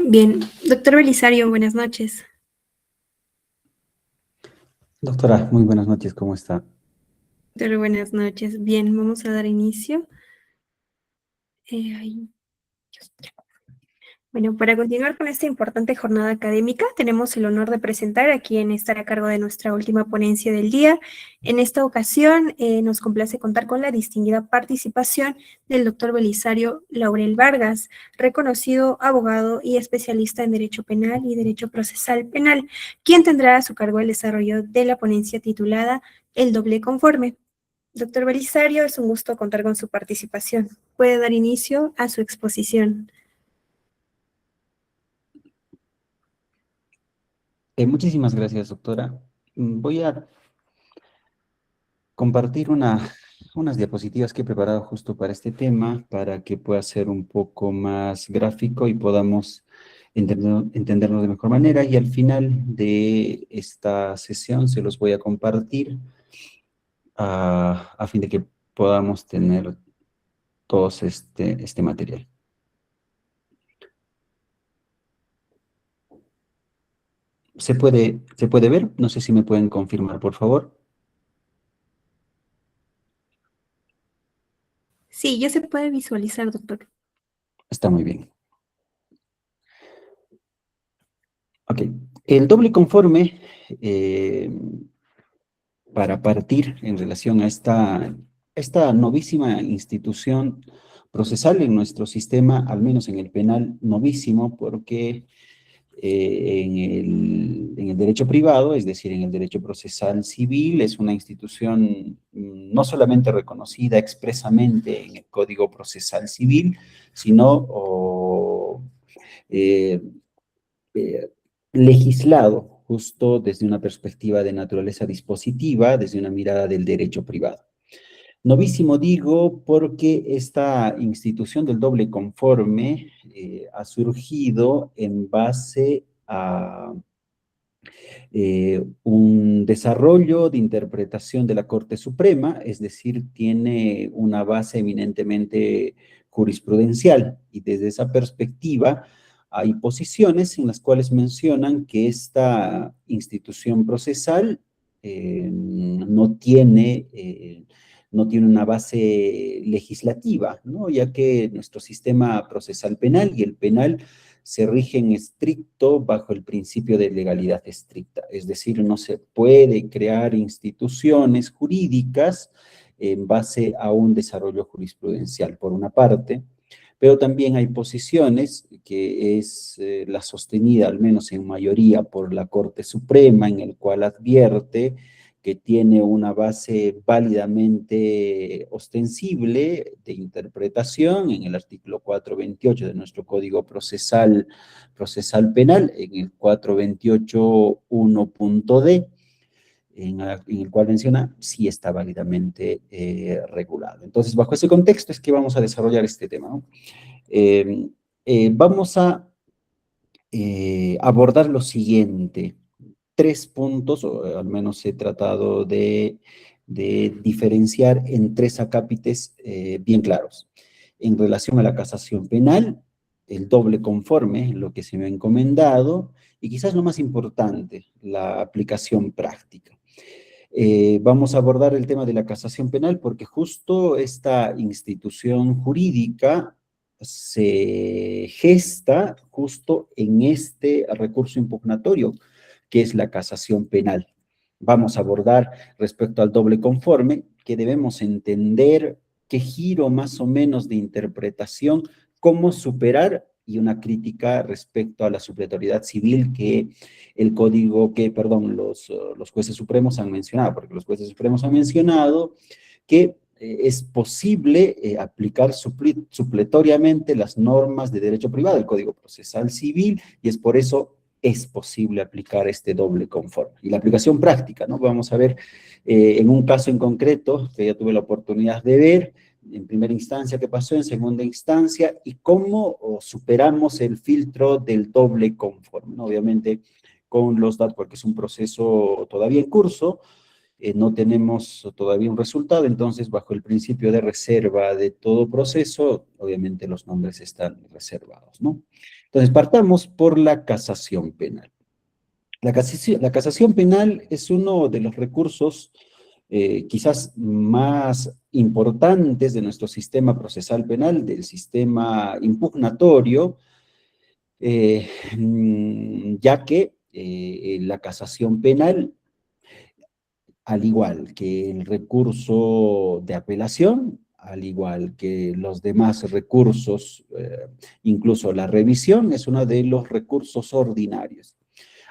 Bien, doctor Belisario, buenas noches. Doctora, muy buenas noches, ¿cómo está? Doctor, buenas noches. Bien, vamos a dar inicio. Ay, bueno, para continuar con esta importante jornada académica, tenemos el honor de presentar a quien estará a cargo de nuestra última ponencia del día. En esta ocasión, nos complace contar con la distinguida participación del doctor Belisario Laurel Vargas, reconocido abogado y especialista en Derecho Penal y Derecho Procesal Penal, quien tendrá a su cargo el desarrollo de la ponencia titulada El doble conforme. Doctor Belisario, es un gusto contar con su participación. Puede dar inicio a su exposición. Muchísimas gracias, doctora. Voy a compartir unas diapositivas que he preparado justo para este tema, para que pueda ser un poco más gráfico y podamos entendernos de mejor manera. Y al final de esta sesión se los voy a compartir a fin de que podamos tener todos este material. ¿Se puede ver? No sé si me pueden confirmar, por favor. Sí, ya se puede visualizar, doctor. Está muy bien. Ok, el doble conforme, eh, para partir en relación a esta novísima institución procesal en nuestro sistema, al menos en el penal novísimo, porque en el derecho privado, es decir, en el derecho procesal civil, es una institución no solamente reconocida expresamente en el Código Procesal Civil, sino eh, eh, legislado justo desde una perspectiva de naturaleza dispositiva, desde una mirada del derecho privado. Novísimo digo porque esta institución del doble conforme ha surgido en base a un desarrollo de interpretación de la Corte Suprema, es decir, tiene una base eminentemente jurisprudencial y desde esa perspectiva hay posiciones en las cuales mencionan que esta institución procesal no tiene una base legislativa, ¿no? Ya que nuestro sistema procesal penal y el penal se rigen estricto bajo el principio de legalidad estricta. Es decir, no se puede crear instituciones jurídicas en base a un desarrollo jurisprudencial, por una parte, pero también hay posiciones que es la sostenida, al menos en mayoría, por la Corte Suprema, en el cual advierte que tiene una base válidamente ostensible de interpretación en el artículo 428 de nuestro Código Procesal Penal, en el 428.1.d, en el cual menciona si está válidamente regulado. Entonces, bajo ese contexto es que vamos a desarrollar este tema, ¿no? Eh, Vamos a abordar lo siguiente. Tres puntos, o al menos he tratado de diferenciar en tres acápites bien claros. En relación a la casación penal, el doble conforme, lo que se me ha encomendado, y quizás lo más importante, la aplicación práctica. Vamos a abordar el tema de la casación penal porque justo esta institución jurídica se gesta justo en este recurso impugnatorio, que es la casación penal. Vamos a abordar respecto al doble conforme, que debemos entender qué giro más o menos de interpretación, cómo superar y una crítica respecto a la supletoriedad civil que los jueces supremos han mencionado, porque los jueces supremos han mencionado que es posible aplicar supletoriamente las normas de derecho privado, el Código Procesal Civil, y es por eso es posible aplicar este doble conforme. Y la aplicación práctica, ¿no? Vamos a ver en un caso en concreto, que ya tuve la oportunidad de ver, en primera instancia qué pasó, en segunda instancia, y cómo superamos el filtro del doble conforme, ¿no? Obviamente con los datos, porque es un proceso todavía en curso, no tenemos todavía un resultado, entonces bajo el principio de reserva de todo proceso, obviamente los nombres están reservados, ¿no? Entonces, partamos por la casación penal. La casación penal es uno de los recursos quizás más importantes de nuestro sistema procesal penal, del sistema impugnatorio, ya que la casación penal, al igual que el recurso de apelación, al igual que los demás recursos, incluso la revisión, es uno de los recursos ordinarios.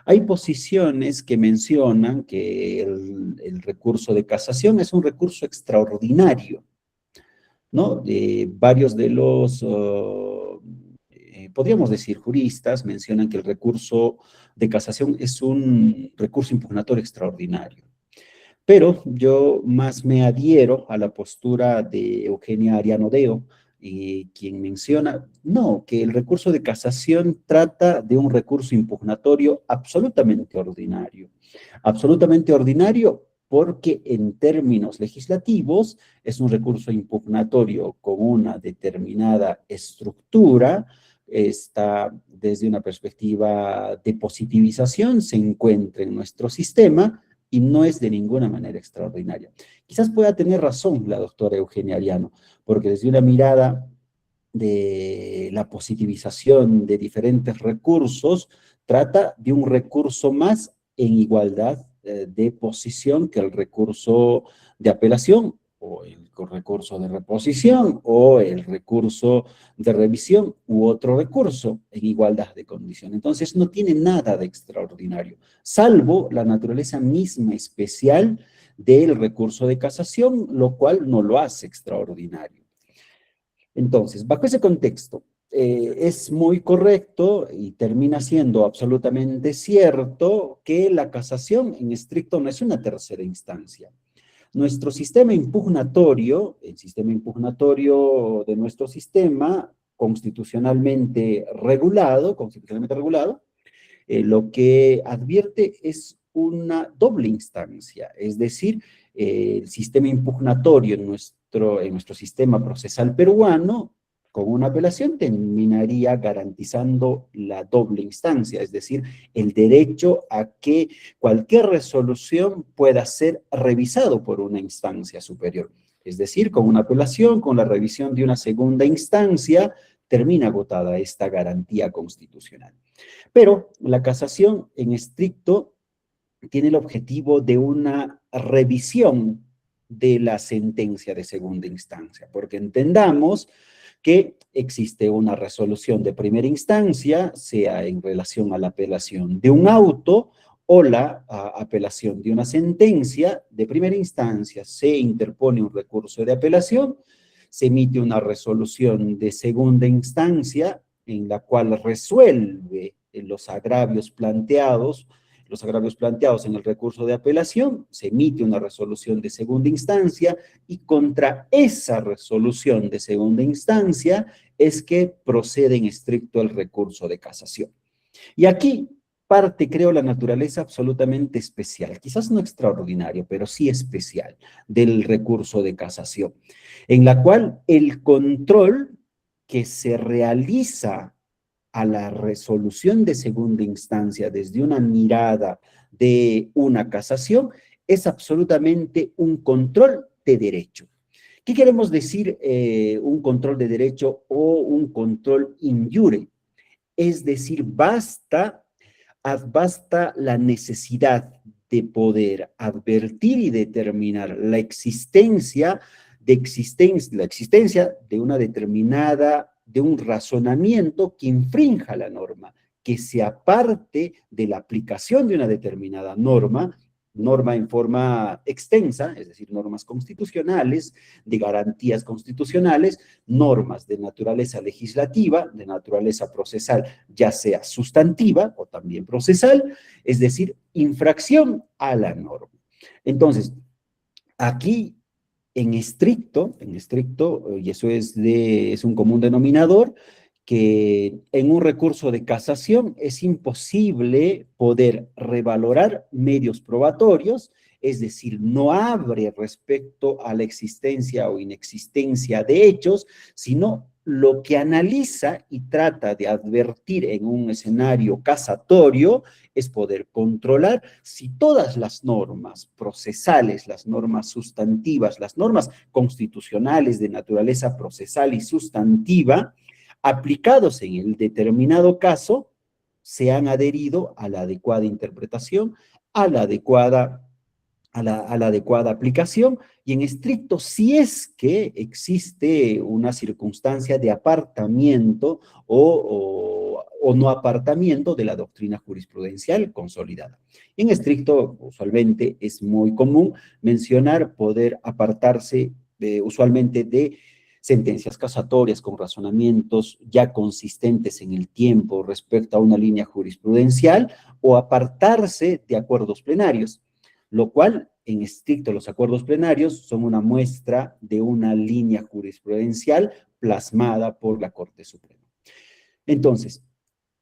Hay posiciones que mencionan que el recurso de casación es un recurso extraordinario, ¿no? Varios de los, podríamos decir, juristas mencionan que el recurso de casación es un recurso impugnatorio extraordinario. Pero yo más me adhiero a la postura de Eugenia Ariano Deo, quien menciona, no, que el recurso de casación trata de un recurso impugnatorio absolutamente ordinario porque en términos legislativos es un recurso impugnatorio con una determinada estructura, está desde una perspectiva de positivización, se encuentra en nuestro sistema, y no es de ninguna manera extraordinaria. Quizás pueda tener razón la doctora Eugenia Ariano, porque desde una mirada de la positivización de diferentes recursos, trata de un recurso más en igualdad de posición que el recurso de apelación, o el recurso de reposición, o el recurso de revisión, u otro recurso en igualdad de condición. Entonces, no tiene nada de extraordinario, salvo la naturaleza misma especial del recurso de casación, lo cual no lo hace extraordinario. Entonces, bajo ese contexto, es muy correcto y termina siendo absolutamente cierto que la casación en estricto no es una tercera instancia. Nuestro sistema impugnatorio, el sistema impugnatorio de nuestro sistema, constitucionalmente regulado, lo que advierte es una doble instancia, es decir, el sistema impugnatorio en nuestro sistema procesal peruano, con una apelación terminaría garantizando la doble instancia, es decir, el derecho a que cualquier resolución pueda ser revisado por una instancia superior. Es decir, con una apelación, con la revisión de una segunda instancia, termina agotada esta garantía constitucional. Pero la casación en estricto tiene el objetivo de una revisión de la sentencia de segunda instancia, porque entendamos que existe una resolución de primera instancia, sea en relación a la apelación de un auto o la apelación de una sentencia de primera instancia, se interpone un recurso de apelación, se emite una resolución de segunda instancia en la cual resuelve los agravios planteados en el recurso de apelación, se emite una resolución de segunda instancia y contra esa resolución de segunda instancia es que procede en estricto el recurso de casación. Y aquí parte, creo, la naturaleza absolutamente especial, quizás no extraordinario, pero sí especial del recurso de casación, en la cual el control que se realiza a la resolución de segunda instancia desde una mirada de una casación es absolutamente un control de derecho. ¿Qué queremos decir un control de derecho o un control in iure? Es decir, basta la necesidad de poder advertir y determinar la existencia de una determinada, de un razonamiento que infrinja la norma, que se aparte de la aplicación de una determinada norma en forma extensa, es decir, normas constitucionales, de garantías constitucionales, normas de naturaleza legislativa, de naturaleza procesal, ya sea sustantiva o también procesal, es decir, infracción a la norma. Entonces, aquí en estricto, y eso es un común denominador, que en un recurso de casación es imposible poder revalorar medios probatorios, es decir, no abre respecto a la existencia o inexistencia de hechos, sino lo que analiza y trata de advertir en un escenario casatorio es poder controlar si todas las normas procesales, las normas sustantivas, las normas constitucionales de naturaleza procesal y sustantiva, aplicados en el determinado caso, se han adherido a la adecuada interpretación, a la adecuada aplicación, y en estricto, si es que existe una circunstancia de apartamiento o no apartamiento de la doctrina jurisprudencial consolidada. En estricto, usualmente es muy común mencionar poder apartarse usualmente de sentencias casatorias con razonamientos ya consistentes en el tiempo respecto a una línea jurisprudencial o apartarse de acuerdos plenarios, lo cual, en estricto, los acuerdos plenarios son una muestra de una línea jurisprudencial plasmada por la Corte Suprema. Entonces,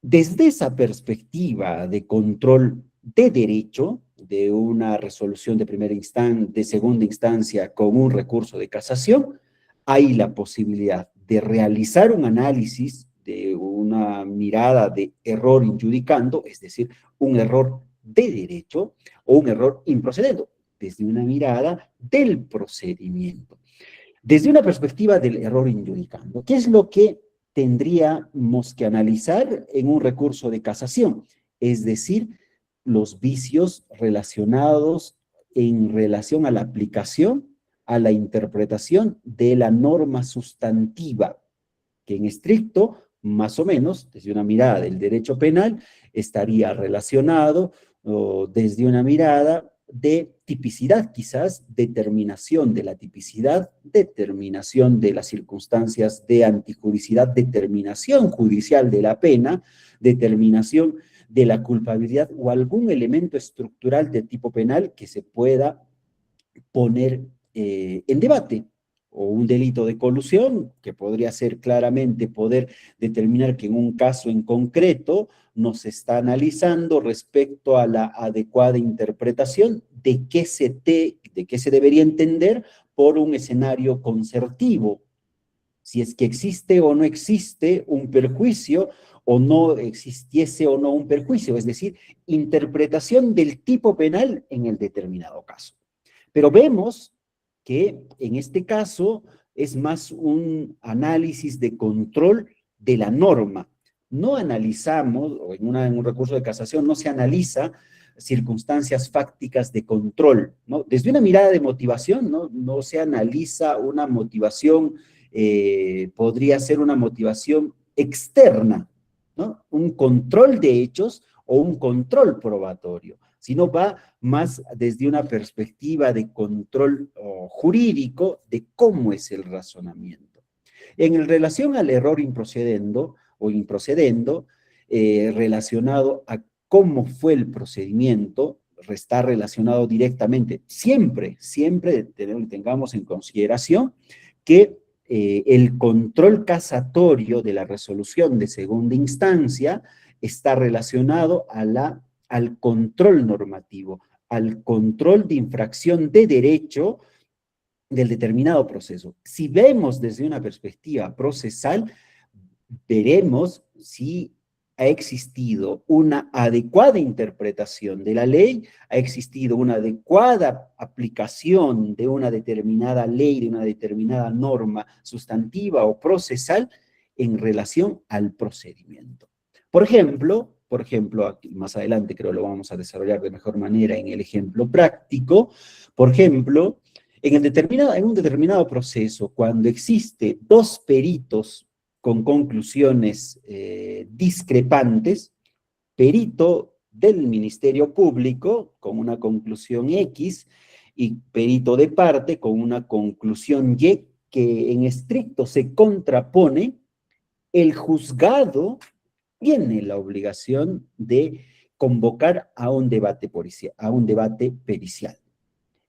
desde esa perspectiva de control de derecho, de una resolución de segunda instancia con un recurso de casación, hay la posibilidad de realizar un análisis de una mirada de error injudicando, es decir, un error de derecho o un error improcedendo, desde una mirada del procedimiento. Desde una perspectiva del error injudicando, ¿qué es lo que tendríamos que analizar en un recurso de casación? Es decir, los vicios relacionados en relación a la aplicación, a la interpretación de la norma sustantiva, que en estricto, más o menos, desde una mirada del derecho penal, estaría relacionado desde una mirada de tipicidad, quizás, determinación de la tipicidad, determinación de las circunstancias de antijuricidad, determinación judicial de la pena, determinación de la culpabilidad o algún elemento estructural de tipo penal que se pueda poner en debate, o un delito de colusión, que podría ser claramente poder determinar que en un caso en concreto nos está analizando respecto a la adecuada interpretación de qué se debería entender por un escenario concertivo, si es que existe o no existe un perjuicio, o no existiese o no un perjuicio, es decir, interpretación del tipo penal en el determinado caso. Pero vemos que en este caso es más un análisis de control de la norma. No analizamos, o en un recurso de casación no se analiza circunstancias fácticas de control, ¿no? Desde una mirada de motivación, no se analiza una motivación, podría ser una motivación externa, ¿no? Un control de hechos o un control probatorio, sino va más desde una perspectiva de control jurídico de cómo es el razonamiento. En relación al error improcedendo o improcedendo, relacionado a cómo fue el procedimiento, está relacionado directamente, siempre tengamos en consideración que el control casatorio de la resolución de segunda instancia está relacionado al control normativo, al control de infracción de derecho del determinado proceso. Si vemos desde una perspectiva procesal, veremos si ha existido una adecuada interpretación de la ley, ha existido una adecuada aplicación de una determinada ley, de una determinada norma sustantiva o procesal en relación al procedimiento. Por ejemplo, aquí más adelante creo lo vamos a desarrollar de mejor manera en el ejemplo práctico. Por ejemplo, en un determinado proceso, cuando existe dos peritos con conclusiones discrepantes, perito del Ministerio Público con una conclusión X y perito de parte con una conclusión Y que en estricto se contrapone, el juzgado tiene la obligación de convocar a un debate pericial.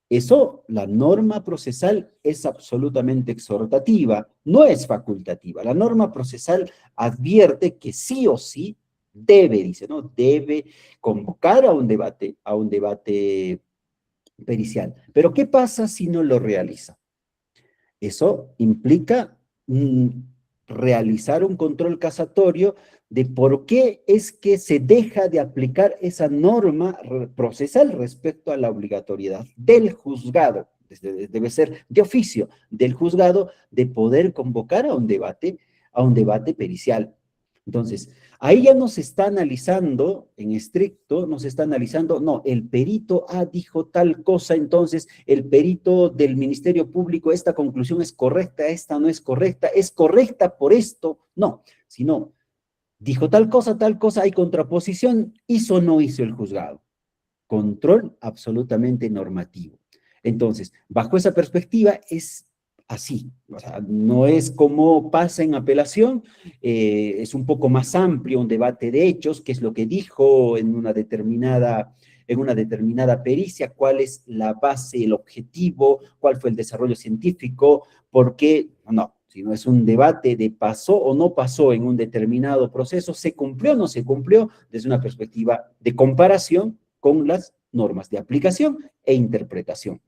Eso, la norma procesal es absolutamente exhortativa, no es facultativa. La norma procesal advierte que sí o sí dice, ¿no? Debe convocar a un debate pericial. Pero ¿qué pasa si no lo realiza? Eso implica realizar un control casatorio de por qué es que se deja de aplicar esa norma procesal respecto a la obligatoriedad del juzgado. Debe ser de oficio del juzgado de poder convocar a un debate pericial. Entonces, ahí ya nos está analizando, en estricto, nos está analizando, no, el perito dijo tal cosa, entonces el perito del Ministerio Público, esta conclusión es correcta, esta no es correcta por esto, no, sino, dijo tal cosa, hay contraposición, hizo o no hizo el juzgado. Control absolutamente normativo. Entonces, bajo esa perspectiva es así, o sea, no es como pasa en apelación, es un poco más amplio, un debate de hechos, qué es lo que dijo en una determinada pericia, cuál es la base, el objetivo, cuál fue el desarrollo científico, por qué, no, sino es un debate de pasó o no pasó en un determinado proceso, se cumplió o no se cumplió, desde una perspectiva de comparación con las normas de aplicación e interpretación.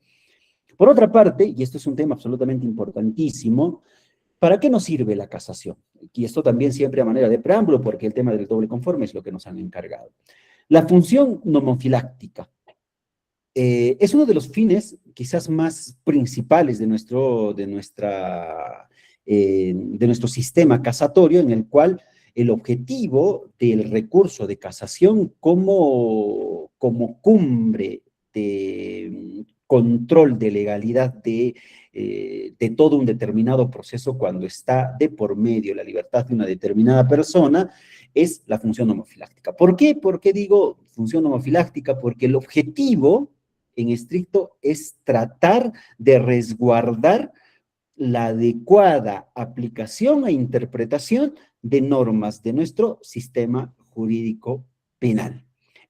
Por otra parte, y esto es un tema absolutamente importantísimo, ¿para qué nos sirve la casación? Y esto también siempre a manera de preámbulo, porque el tema del doble conforme es lo que nos han encargado. La función nomofiláctica es uno de los fines quizás más principales de nuestro sistema casatorio, en el cual el objetivo del recurso de casación como cumbre de control de legalidad de todo un determinado proceso cuando está de por medio la libertad de una determinada persona, es la función homofiláctica. ¿Por qué? ¿Por qué digo función homofiláctica? Porque el objetivo en estricto es tratar de resguardar la adecuada aplicación e interpretación de normas de nuestro sistema jurídico penal.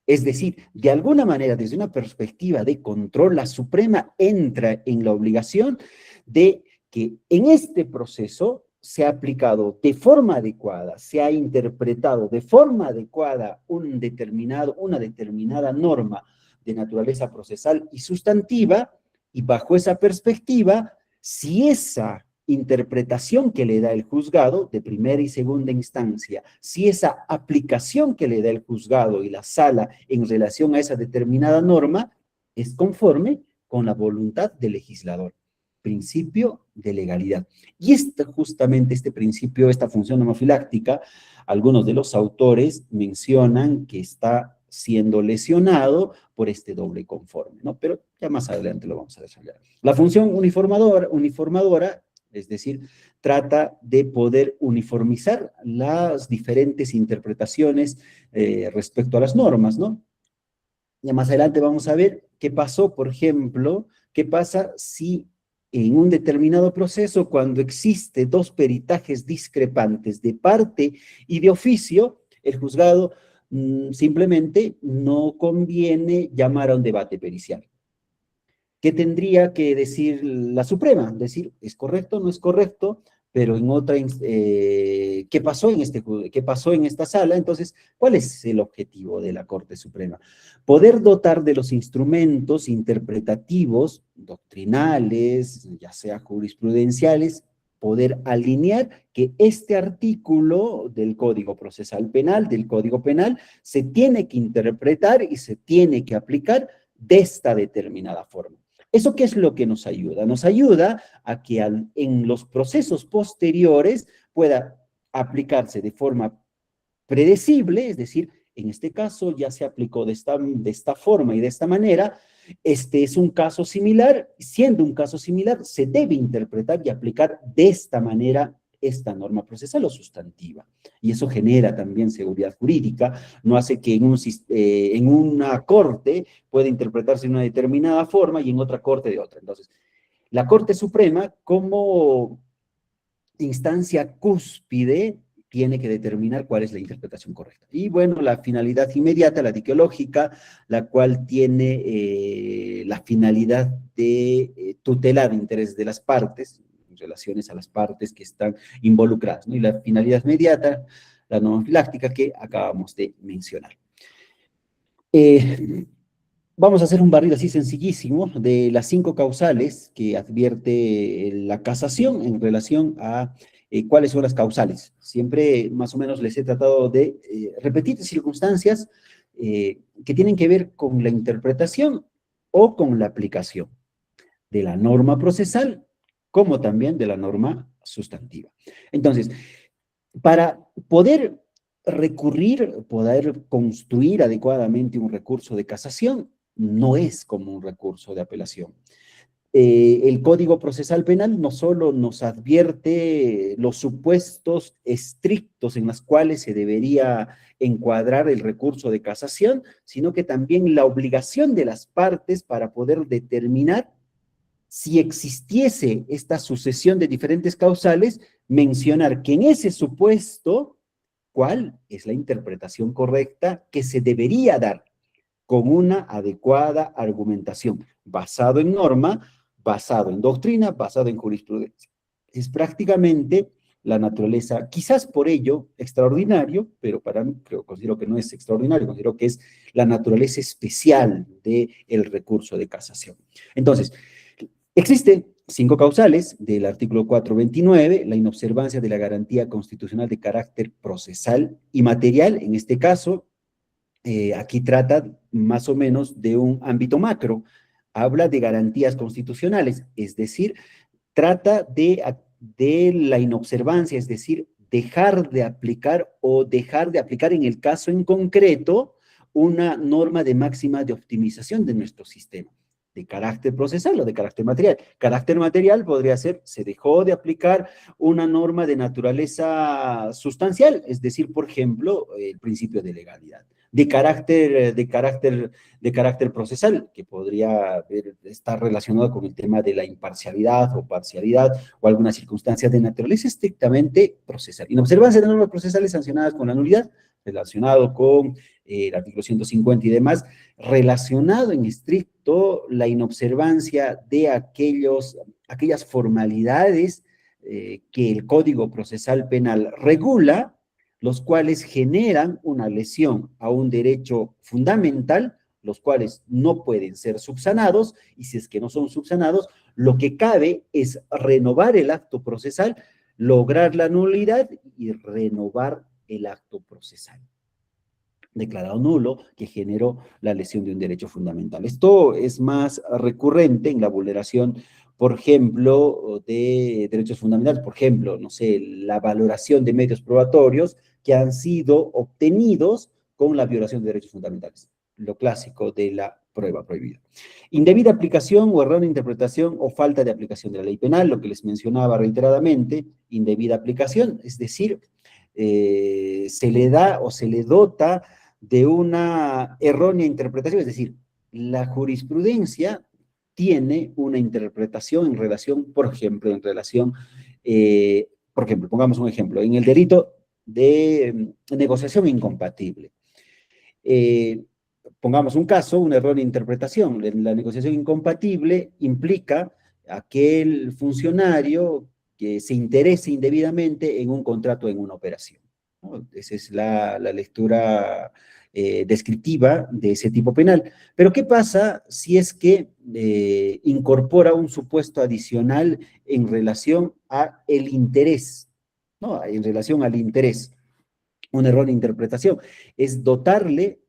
Es decir, de alguna manera, desde una perspectiva de control, la Suprema entra en la obligación de que en este proceso se ha aplicado de forma adecuada, se ha interpretado de forma adecuada una determinada norma de naturaleza procesal y sustantiva, y bajo esa perspectiva, si esa interpretación que le da el juzgado de primera y segunda instancia, si esa aplicación que le da el juzgado y la sala en relación a esa determinada norma es conforme con la voluntad del legislador. Principio de legalidad. Y justamente este principio, esta función homofiláctica, algunos de los autores mencionan que está siendo lesionado por este doble conforme, ¿no? Pero ya más adelante lo vamos a desarrollar. La función uniformadora, es decir, trata de poder uniformizar las diferentes interpretaciones respecto a las normas, ¿no? Ya más adelante vamos a ver qué pasó, por ejemplo, qué pasa si en un determinado proceso, cuando existe dos peritajes discrepantes de parte y de oficio, el juzgado simplemente no conviene llamar a un debate pericial. ¿Qué tendría que decir la Suprema? Decir, ¿es correcto o no es correcto? Pero en otra, ¿qué pasó qué pasó en esta sala? Entonces, ¿cuál es el objetivo de la Corte Suprema? Poder dotar de los instrumentos interpretativos, doctrinales, ya sea jurisprudenciales, poder alinear que este artículo del Código Procesal Penal, del Código Penal, se tiene que interpretar y se tiene que aplicar de esta determinada forma. ¿Eso qué es lo que nos ayuda? Nos ayuda a que en los procesos posteriores pueda aplicarse de forma predecible, es decir, en este caso ya se aplicó de esta forma y de esta manera, este es un caso similar, siendo un caso similar, se debe interpretar y aplicar de esta manera esta norma procesal o sustantiva. Y eso genera también seguridad jurídica, no hace que en una corte pueda interpretarse de una determinada forma y en otra corte de otra. Entonces, la Corte Suprema, como instancia cúspide, tiene que determinar cuál es la interpretación correcta. Y bueno, la finalidad inmediata, la diqueológica, la cual tiene la finalidad de tutelar intereses de las partes, en relaciones a las partes que están involucradas, ¿no? Y la finalidad inmediata, la nomofiláctica que acabamos de mencionar. Vamos a hacer un barrido así sencillísimo de las 5 causales que advierte la casación en relación a cuáles son las causales. Siempre más o menos les he tratado de repetir circunstancias que tienen que ver con la interpretación o con la aplicación de la norma procesal, como también de la norma sustantiva. Entonces, para poder recurrir, poder construir adecuadamente un recurso de casación, no es como un recurso de apelación. El Código Procesal Penal no solo nos advierte los supuestos estrictos en los cuales se debería encuadrar el recurso de casación, sino que también la obligación de las partes para poder determinar si existiese esta sucesión de diferentes causales, mencionar que en ese supuesto, cuál es la interpretación correcta que se debería dar con una adecuada argumentación, basado en norma, basado en doctrina, basado en jurisprudencia. Es prácticamente la naturaleza, quizás por ello extraordinario, pero para mí considero que no es extraordinario, considero que es la naturaleza especial del recurso de casación. Entonces, existen 5 causales del artículo 429, la inobservancia de la garantía constitucional de carácter procesal y material, en este caso, aquí trata más o menos de un ámbito macro, habla de garantías constitucionales, es decir, trata de la inobservancia, es decir, dejar de aplicar o dejar de aplicar en el caso en concreto una norma de máxima de optimización de nuestro sistema, de carácter procesal o de carácter material. Carácter material podría ser, se dejó de aplicar una norma de naturaleza sustancial, es decir, por ejemplo, el principio de legalidad. De carácter procesal, que podría estar relacionado con el tema de la imparcialidad o parcialidad o alguna circunstancia de naturaleza estrictamente procesal. Inobservancia de normas procesales sancionadas con la nulidad, relacionado con el artículo 150 y demás, relacionado en estricto la inobservancia de aquellas formalidades que el Código Procesal Penal regula, los cuales generan una lesión a un derecho fundamental, los cuales no pueden ser subsanados, y si es que no son subsanados, lo que cabe es renovar el acto procesal, lograr la nulidad y renovar el acto procesal declarado nulo que generó la lesión de un derecho fundamental. Esto es más recurrente en la vulneración, por ejemplo, de derechos fundamentales, por ejemplo, no sé, la valoración de medios probatorios que han sido obtenidos con la violación de derechos fundamentales, lo clásico de la prueba prohibida. Indebida aplicación o errónea interpretación o falta de aplicación de la ley penal, lo que les mencionaba reiteradamente, indebida aplicación, es decir, se le da o se le dota de una errónea interpretación, es decir, la jurisprudencia tiene una interpretación en relación, por ejemplo, pongamos un ejemplo, en el delito de negociación incompatible. Pongamos un caso, una errónea interpretación. La negociación incompatible implica aquel funcionario que se interese indebidamente en un contrato, en una operación, ¿no? Esa es la lectura descriptiva de ese tipo penal. Pero ¿qué pasa si es que incorpora un supuesto adicional en relación a el interés, ¿no? En relación al interés. Una errónea interpretación es dotarle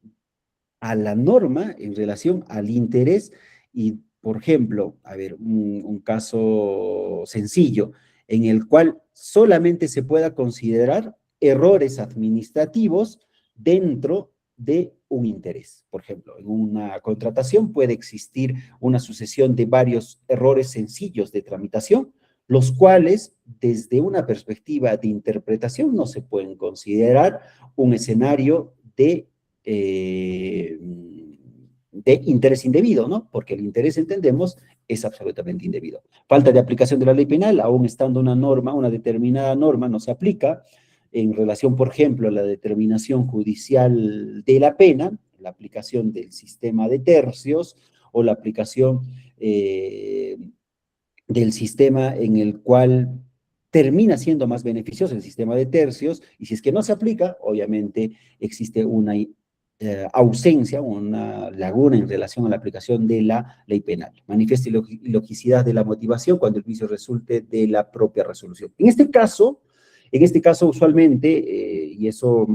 a la norma en relación al interés y, por ejemplo, a ver, un caso sencillo en el cual solamente se pueda considerar errores administrativos dentro de un interés. Por ejemplo, en una contratación puede existir una sucesión de varios errores sencillos de tramitación, los cuales, desde una perspectiva de interpretación, no se pueden considerar un escenario de interés indebido, ¿no? Porque el interés, entendemos, es absolutamente indebido. Falta de aplicación de la ley penal, aún estando una norma, una determinada norma, no se aplica en relación, por ejemplo, a la determinación judicial de la pena, la aplicación del sistema de tercios o la aplicación del sistema en el cual termina siendo más beneficioso el sistema de tercios, y si es que no se aplica, obviamente existe una ausencia, una laguna en relación a la aplicación de la ley penal. Manifiesta ilogicidad de la motivación cuando el juicio resulte de la propia resolución. En este caso, En este caso, usualmente, y eso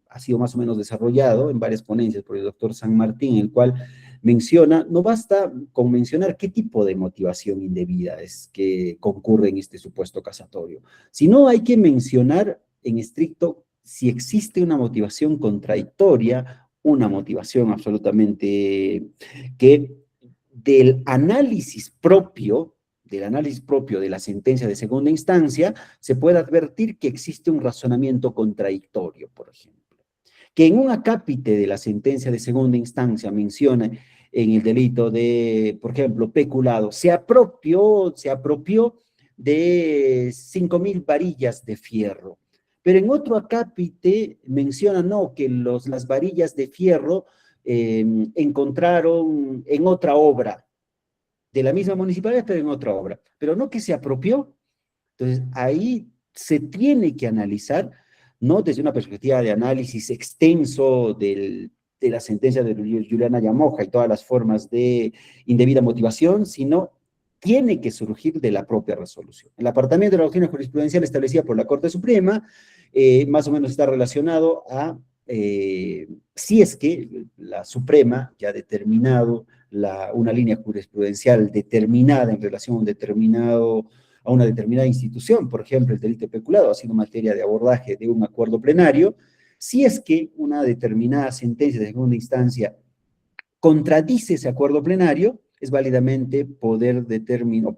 ha sido más o menos desarrollado en varias ponencias por el doctor San Martín, en el cual menciona, no basta con mencionar qué tipo de motivación indebida es que concurre en este supuesto casatorio, sino hay que mencionar en estricto si existe una motivación contradictoria, una motivación absolutamente que del análisis propio de la sentencia de segunda instancia, se puede advertir que existe un razonamiento contradictorio, por ejemplo. Que en un acápite de la sentencia de segunda instancia menciona en el delito de, por ejemplo, peculado, se apropió de 5.000 varillas de fierro. Pero en otro acápite menciona, no, que las varillas de fierro encontraron en otra obra, de la misma municipalidad, pero en otra obra. Pero no que se apropió. Entonces, ahí se tiene que analizar, no desde una perspectiva de análisis extenso de la sentencia de Juliana Llamoja y todas las formas de indebida motivación, sino tiene que surgir de la propia resolución. El apartamiento de la doctrina jurisprudencial establecida por la Corte Suprema más o menos está relacionado a si es que la Suprema ya ha determinado una línea jurisprudencial determinada en relación a una determinada institución, por ejemplo, el delito de peculado ha sido materia de abordaje de un acuerdo plenario, si es que una determinada sentencia de segunda instancia contradice ese acuerdo plenario, es válidamente poder determinar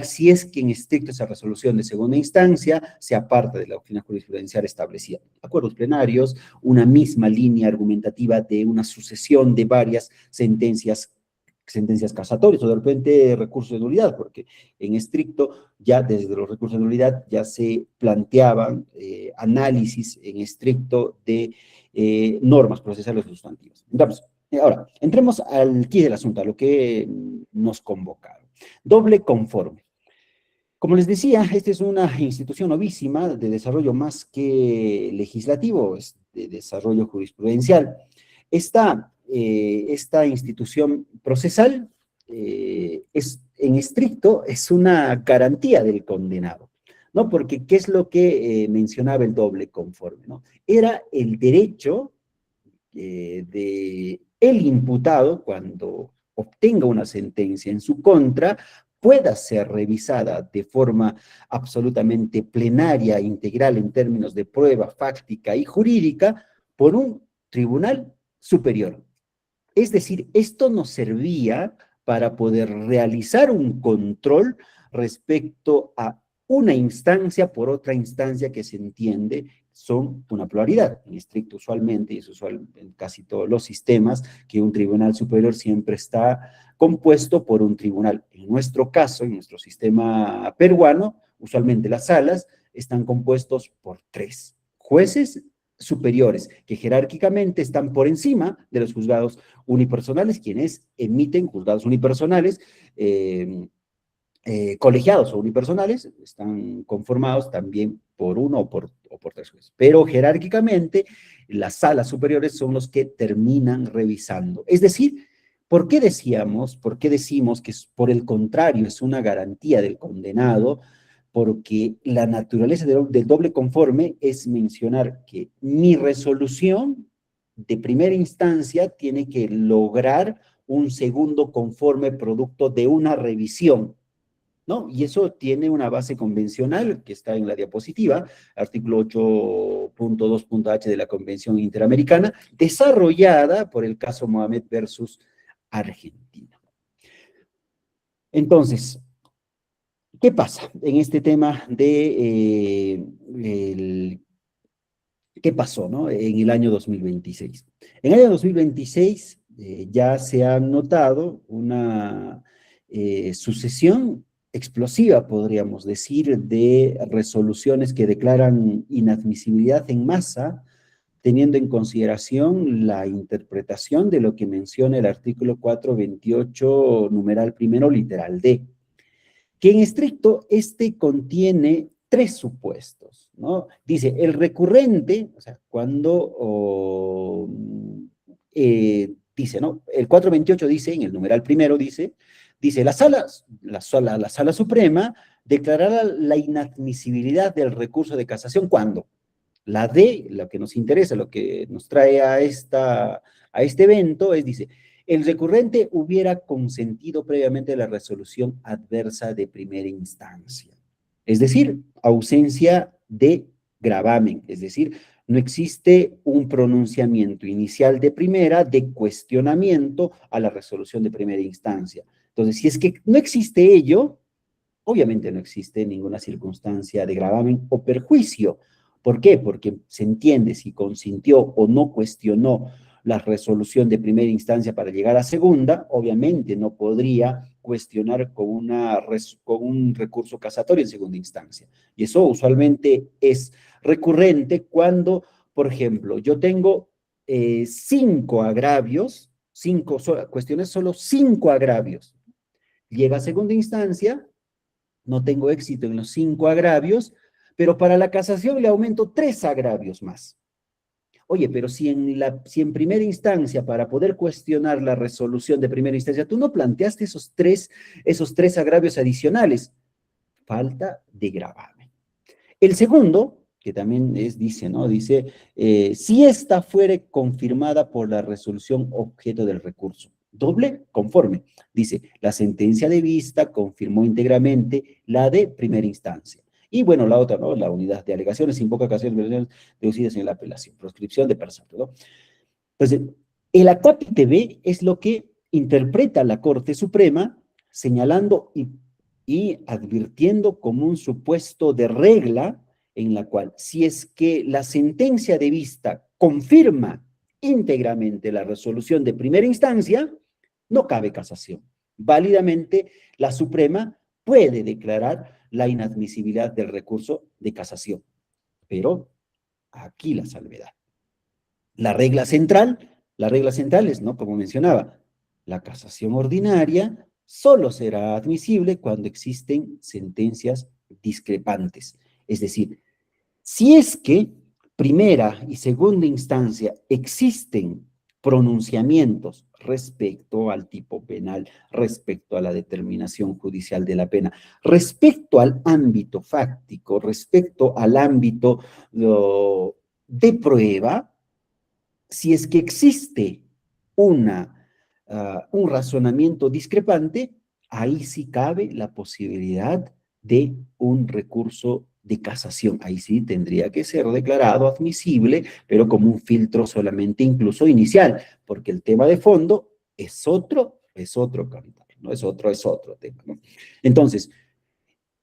si es que en estricto esa resolución de segunda instancia se aparta de la doctrina jurisprudencial establecida. Acuerdos plenarios, una misma línea argumentativa de una sucesión de varias sentencias casatorias o de repente recursos de nulidad, porque en estricto ya desde los recursos de nulidad ya se planteaban análisis en estricto de normas procesales sustantivas. Entonces, ahora, entremos al quid del asunto, a lo que nos convocaron. Doble conforme. Como les decía, esta es una institución novísima de desarrollo más que legislativo, es de desarrollo jurisprudencial. Esta institución procesal en estricto es una garantía del condenado, ¿no? Porque ¿qué es lo que mencionaba el doble conforme, ¿no? Era el derecho de el imputado, cuando obtenga una sentencia en su contra, pueda ser revisada de forma absolutamente plenaria, integral en términos de prueba fáctica y jurídica por un tribunal superior. Es decir, esto nos servía para poder realizar un control respecto a una instancia por otra instancia que se entiende son una pluralidad. En estricto, usualmente, y es usual en casi todos los sistemas, que un tribunal superior siempre está compuesto por un tribunal. En nuestro caso, en nuestro sistema peruano, usualmente las salas están compuestos por 3 jueces superiores, que jerárquicamente están por encima de los juzgados unipersonales, quienes emiten juzgados unipersonales, colegiados o unipersonales, están conformados también por 1 o por 3 jueces. Pero jerárquicamente, las salas superiores son los que terminan revisando. Es decir, ¿por qué decimos que por el contrario es una garantía del condenado? Porque la naturaleza del doble conforme es mencionar que mi resolución de primera instancia tiene que lograr un segundo conforme producto de una revisión, ¿no? Y eso tiene una base convencional que está en la diapositiva, artículo 8.2.h de la Convención Interamericana, desarrollada por el caso Mohamed versus Argentina. Entonces, ¿qué pasa en este tema de qué pasó, ¿no? En el año 2026? En el año 2026 ya se ha notado una sucesión explosiva, podríamos decir, de resoluciones que declaran inadmisibilidad en masa, teniendo en consideración la interpretación de lo que menciona el artículo 428, numeral primero, literal D, que en estricto este contiene 3 supuestos, ¿no? Dice, el recurrente, o sea, cuando dice, ¿no? El 428 dice, en el numeral primero dice, la sala suprema declarará la inadmisibilidad del recurso de casación. ¿Cuándo? La D, lo que nos interesa, lo que nos trae a este evento, dice, el recurrente hubiera consentido previamente la resolución adversa de primera instancia. Es decir, ausencia de gravamen, es decir, no existe un pronunciamiento inicial de primera de cuestionamiento a la resolución de primera instancia. Entonces, si es que no existe ello, obviamente no existe ninguna circunstancia de gravamen o perjuicio. ¿Por qué? Porque se entiende si consintió o no cuestionó la resolución de primera instancia para llegar a segunda, obviamente no podría cuestionar con un recurso casatorio en segunda instancia. Y eso usualmente es recurrente cuando, por ejemplo, yo tengo 5 agravios, cuestiones solo 5 agravios. Llega a segunda instancia, no tengo éxito en los 5 agravios, pero para la casación le aumento 3 agravios más. Oye, pero si en primera instancia, para poder cuestionar la resolución de primera instancia, tú no planteaste esos tres agravios adicionales, falta de gravamen. El segundo, que también dice, ¿no? Dice, si esta fuere confirmada por la resolución objeto del recurso. Doble conforme. Dice, la sentencia de vista confirmó íntegramente la de primera instancia. Y bueno, la otra, ¿no? La unidad de alegaciones invoca ocasiones deducidas en la apelación. Proscripción de persona, ¿no? Entonces, el acápite B es lo que interpreta la Corte Suprema señalando y advirtiendo como un supuesto de regla en la cual, si es que la sentencia de vista confirma íntegramente la resolución de primera instancia, no cabe casación. Válidamente, la Suprema puede declarar la inadmisibilidad del recurso de casación. Pero aquí la salvedad. La regla central es, ¿no? Como mencionaba, la casación ordinaria solo será admisible cuando existen sentencias discrepantes. Es decir, si es que primera y segunda instancia existen pronunciamientos respecto al tipo penal, respecto a la determinación judicial de la pena, respecto al ámbito fáctico, respecto al ámbito de prueba, si es que existe un razonamiento discrepante, ahí sí cabe la posibilidad de un recurso de casación. Ahí sí tendría que ser declarado admisible, pero como un filtro solamente incluso inicial, porque el tema de fondo es otro cantar, ¿no? Es otro tema, ¿no? Entonces,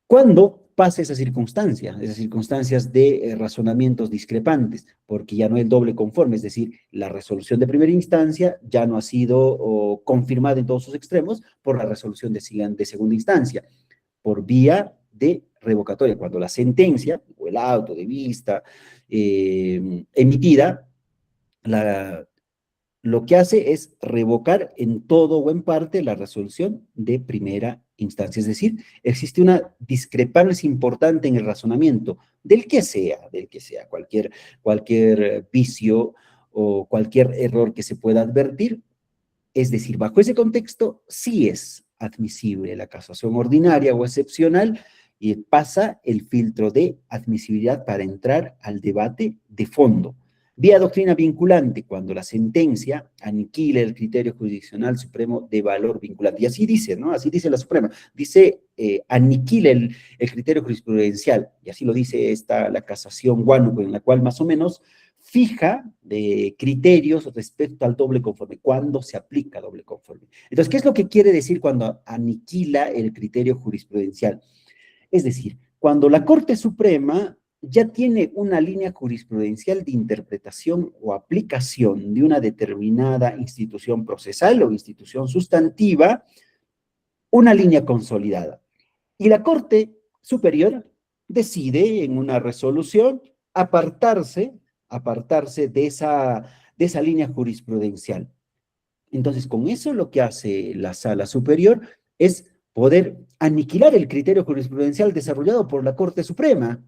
¿cuándo pasa esa circunstancia? Esas circunstancias de razonamientos discrepantes, porque ya no es el doble conforme, es decir, la resolución de primera instancia ya no ha sido confirmada en todos sus extremos por la resolución de segunda instancia, por vía de revocatoria, cuando la sentencia o el auto de vista emitida, lo que hace es revocar en todo o en parte la resolución de primera instancia. Es decir, existe una discrepancia importante en el razonamiento del que sea, cualquier vicio o cualquier error que se pueda advertir. Es decir, bajo ese contexto, sí es admisible la casación ordinaria o excepcional y pasa el filtro de admisibilidad para entrar al debate de fondo. Vía doctrina vinculante, cuando la sentencia aniquila el criterio jurisdiccional supremo de valor vinculante. Y así dice, ¿no? Así dice la Suprema. Dice, aniquila el criterio jurisprudencial. Y así lo dice la casación Huánuco, en la cual más o menos fija de criterios respecto al doble conforme, cuando se aplica doble conforme. Entonces, ¿qué es lo que quiere decir cuando aniquila el criterio jurisprudencial? Es decir, cuando la Corte Suprema ya tiene una línea jurisprudencial de interpretación o aplicación de una determinada institución procesal o institución sustantiva, una línea consolidada. Y la Corte Superior decide en una resolución apartarse de esa línea jurisprudencial. Entonces, con eso lo que hace la Sala Superior es poder aniquilar el criterio jurisprudencial desarrollado por la Corte Suprema,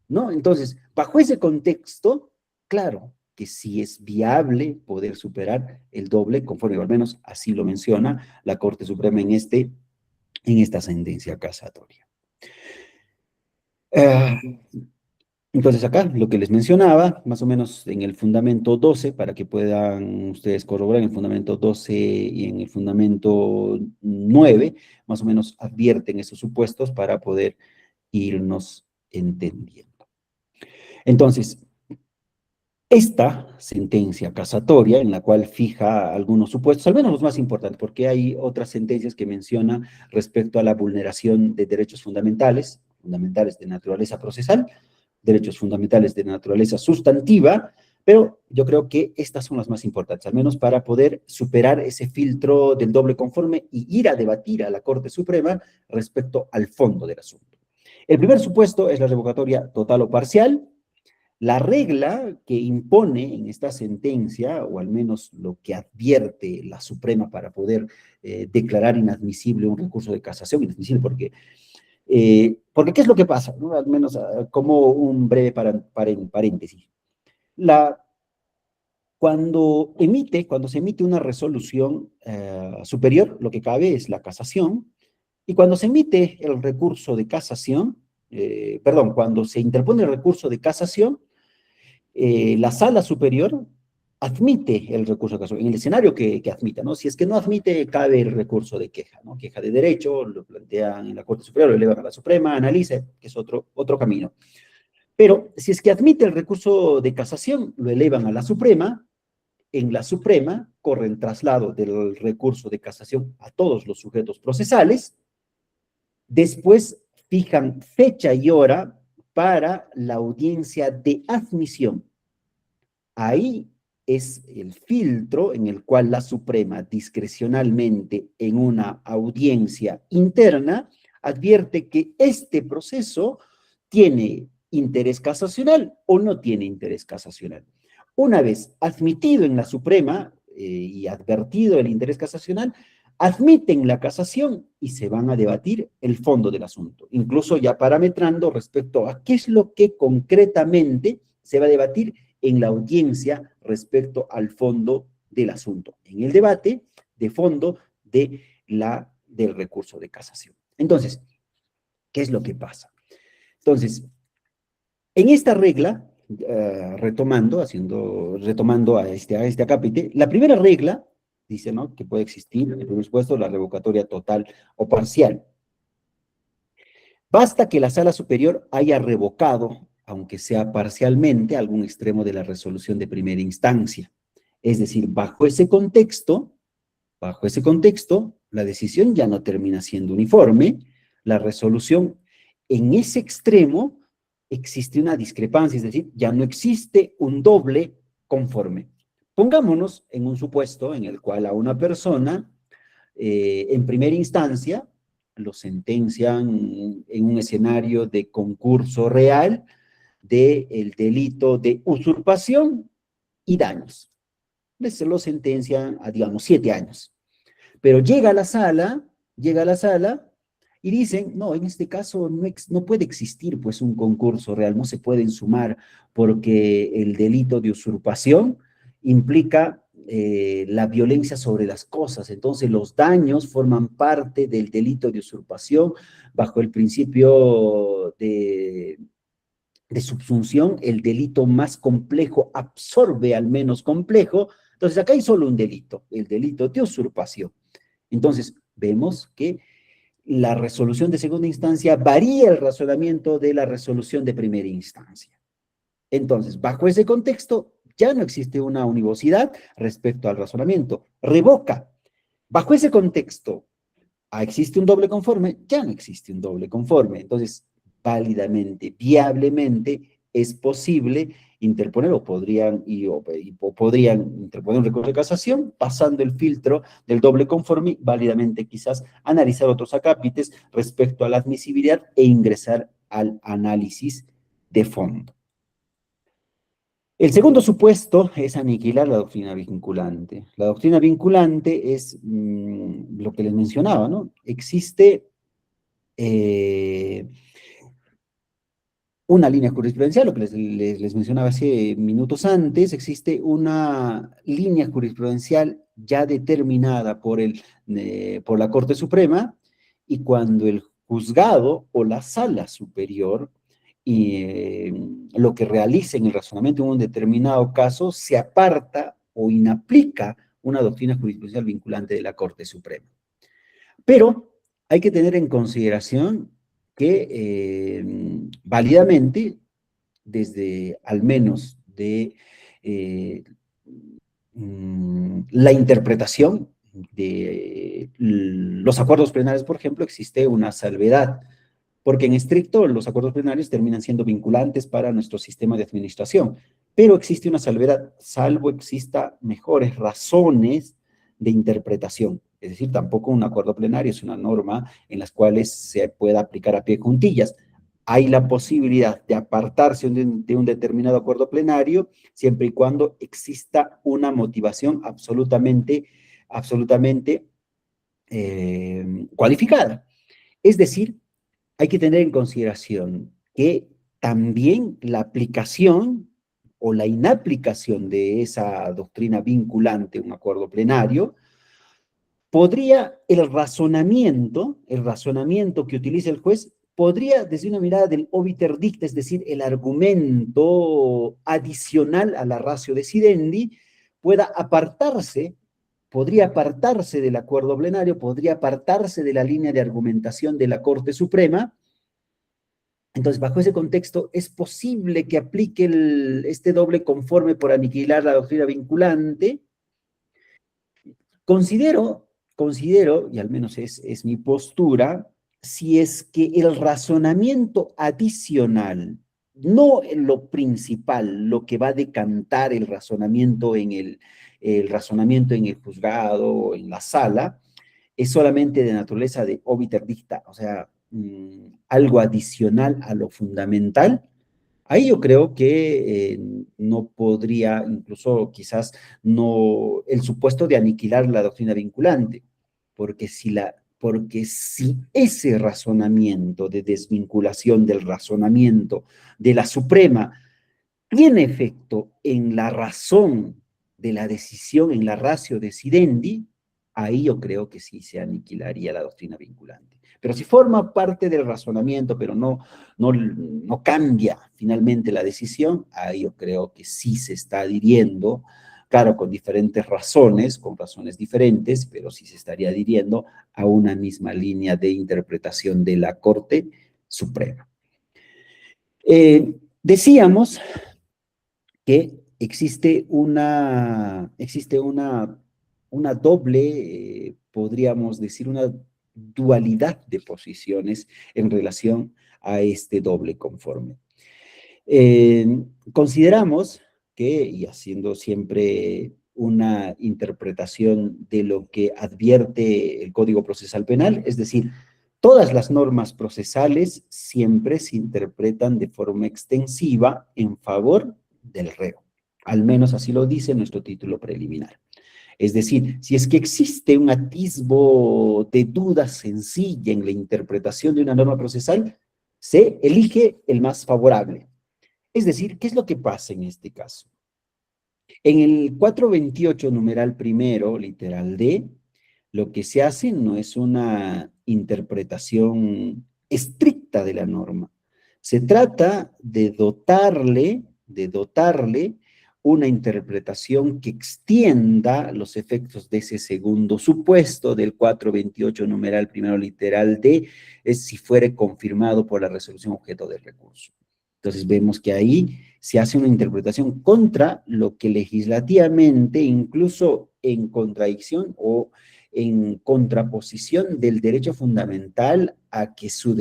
¿no? Entonces, bajo ese contexto, claro que sí es viable poder superar el doble conforme, o al menos así lo menciona la Corte Suprema en esta sentencia casatoria. Eh, entonces acá lo que les mencionaba, más o menos en el fundamento 12, para que puedan ustedes corroborar en el fundamento 12 y en el fundamento 9, más o menos advierten esos supuestos para poder irnos entendiendo. Entonces, esta sentencia casatoria, en la cual fija algunos supuestos, al menos los más importantes, porque hay otras sentencias que mencionan respecto a la vulneración de derechos fundamentales, fundamentales de naturaleza procesal, derechos fundamentales de naturaleza sustantiva, pero yo creo que estas son las más importantes, al menos para poder superar ese filtro del doble conforme y ir a debatir a la Corte Suprema respecto al fondo del asunto. El primer supuesto es la revocatoria total o parcial. La regla que impone en esta sentencia, o al menos lo que advierte la Suprema para poder declarar inadmisible un recurso de casación, inadmisible porque ¿qué es lo que pasa? ¿No? Al menos como un breve paréntesis. La, cuando se emite una resolución superior, lo que cabe es la casación, y cuando se emite el recurso de casación, cuando se interpone el recurso de casación, la sala superior admite el recurso de casación, en el escenario que admita, ¿no? Si es que no admite, cabe el recurso de queja, ¿no? Queja de derecho, lo plantean en la Corte Superior, lo elevan a la Suprema, analice, que es otro camino. Pero si es que admite el recurso de casación, lo elevan a la Suprema, en la Suprema corre el traslado del recurso de casación a todos los sujetos procesales, después fijan fecha y hora para la audiencia de admisión. Ahí es el filtro en el cual la Suprema discrecionalmente en una audiencia interna advierte que este proceso tiene interés casacional o no tiene interés casacional. Una vez admitido en la Suprema y advertido el interés casacional, admiten la casación y se van a debatir el fondo del asunto, incluso ya parametrando respecto a qué es lo que concretamente se va a debatir en la audiencia respecto al fondo del asunto, en el debate de fondo del recurso de casación. Entonces, ¿qué es lo que pasa? Entonces, en esta regla, retomando a este acápite, la primera regla dice, ¿no?, que puede existir, el primer supuesto, la revocatoria total o parcial. Basta que la sala superior haya revocado, aunque sea parcialmente, algún extremo de la resolución de primera instancia. Es decir, bajo ese contexto, la decisión ya no termina siendo uniforme, la resolución en ese extremo existe una discrepancia, es decir, ya no existe un doble conforme. Pongámonos en un supuesto en el cual a una persona, en primera instancia, lo sentencian en un escenario de concurso real del delito de usurpación y daños. Les lo sentencian a, digamos, 7 años. Pero llega a la sala y dicen, no, en este caso no puede existir pues un concurso real, no se pueden sumar porque el delito de usurpación implica la violencia sobre las cosas, entonces los daños forman parte del delito de usurpación bajo el principio de subsunción, el delito más complejo absorbe al menos complejo, entonces acá hay solo un delito, el delito de usurpación. Entonces, vemos que la resolución de segunda instancia varía el razonamiento de la resolución de primera instancia. Entonces, bajo ese contexto, ya no existe una univocidad respecto al razonamiento. Revoca. Bajo ese contexto, existe un doble conforme, ya no existe un doble conforme. Entonces, válidamente, viablemente, es posible interponer o podrían interponer un recurso de casación pasando el filtro del doble conforme, válidamente quizás analizar otros acápites respecto a la admisibilidad e ingresar al análisis de fondo. El segundo supuesto es aniquilar la doctrina vinculante. La doctrina vinculante es lo que les mencionaba, ¿no? Existe una línea jurisprudencial, lo que les mencionaba hace minutos antes, existe una línea jurisprudencial ya determinada por la Corte Suprema, y cuando el juzgado o la sala superior lo que realice en el razonamiento en un determinado caso se aparta o inaplica una doctrina jurisprudencial vinculante de la Corte Suprema. Pero hay que tener en consideración que válidamente, desde al menos de la interpretación de los acuerdos plenarios, por ejemplo, existe una salvedad, porque en estricto los acuerdos plenarios terminan siendo vinculantes para nuestro sistema de administración, pero existe una salvedad, salvo exista mejores razones de interpretación. Es decir, tampoco un acuerdo plenario es una norma en las cuales se pueda aplicar a pie juntillas. Hay la posibilidad de apartarse de un determinado acuerdo plenario siempre y cuando exista una motivación absolutamente cualificada. Es decir, hay que tener en consideración que también la aplicación o la inaplicación de esa doctrina vinculante, un acuerdo plenario, podría el razonamiento que utiliza el juez, podría, desde una mirada del obiter dicta, es decir, el argumento adicional a la ratio decidendi, podría apartarse del acuerdo plenario, podría apartarse de la línea de argumentación de la Corte Suprema. Entonces, bajo ese contexto, es posible que aplique este doble conforme por aniquilar la doctrina vinculante. Considero, y al menos es mi postura, si es que el razonamiento adicional, no lo principal, lo que va a decantar el razonamiento el razonamiento en el juzgado o en la sala, es solamente de naturaleza de obiter dicta, o sea, algo adicional a lo fundamental. Ahí yo creo que no podría, incluso quizás no, el supuesto de aniquilar la doctrina vinculante, porque si ese razonamiento de desvinculación del razonamiento de la Suprema tiene efecto en la razón de la decisión, en la ratio decidendi, ahí yo creo que sí se aniquilaría la doctrina vinculante. Pero si forma parte del razonamiento, pero no cambia finalmente la decisión, ahí yo creo que sí se está adhiriendo, claro, con diferentes razones, con razones diferentes, pero sí se estaría adhiriendo a una misma línea de interpretación de la Corte Suprema. Decíamos que existe una doble, podríamos decir, una dualidad de posiciones en relación a este doble conforme. Consideramos que, y haciendo siempre una interpretación de lo que advierte el Código Procesal Penal, es decir, todas las normas procesales siempre se interpretan de forma extensiva en favor del reo. Al menos así lo dice nuestro título preliminar. Es decir, si es que existe un atisbo de duda sencilla en la interpretación de una norma procesal, se elige el más favorable. Es decir, ¿qué es lo que pasa en este caso? En el 428, numeral primero, literal D, lo que se hace no es una interpretación estricta de la norma. Se trata de dotarle una interpretación que extienda los efectos de ese segundo supuesto del 428, numeral primero, literal D, es si fuere confirmado por la resolución objeto del recurso. Entonces vemos que ahí se hace una interpretación contra lo que legislativamente, incluso en contradicción o en contraposición del derecho fundamental a que su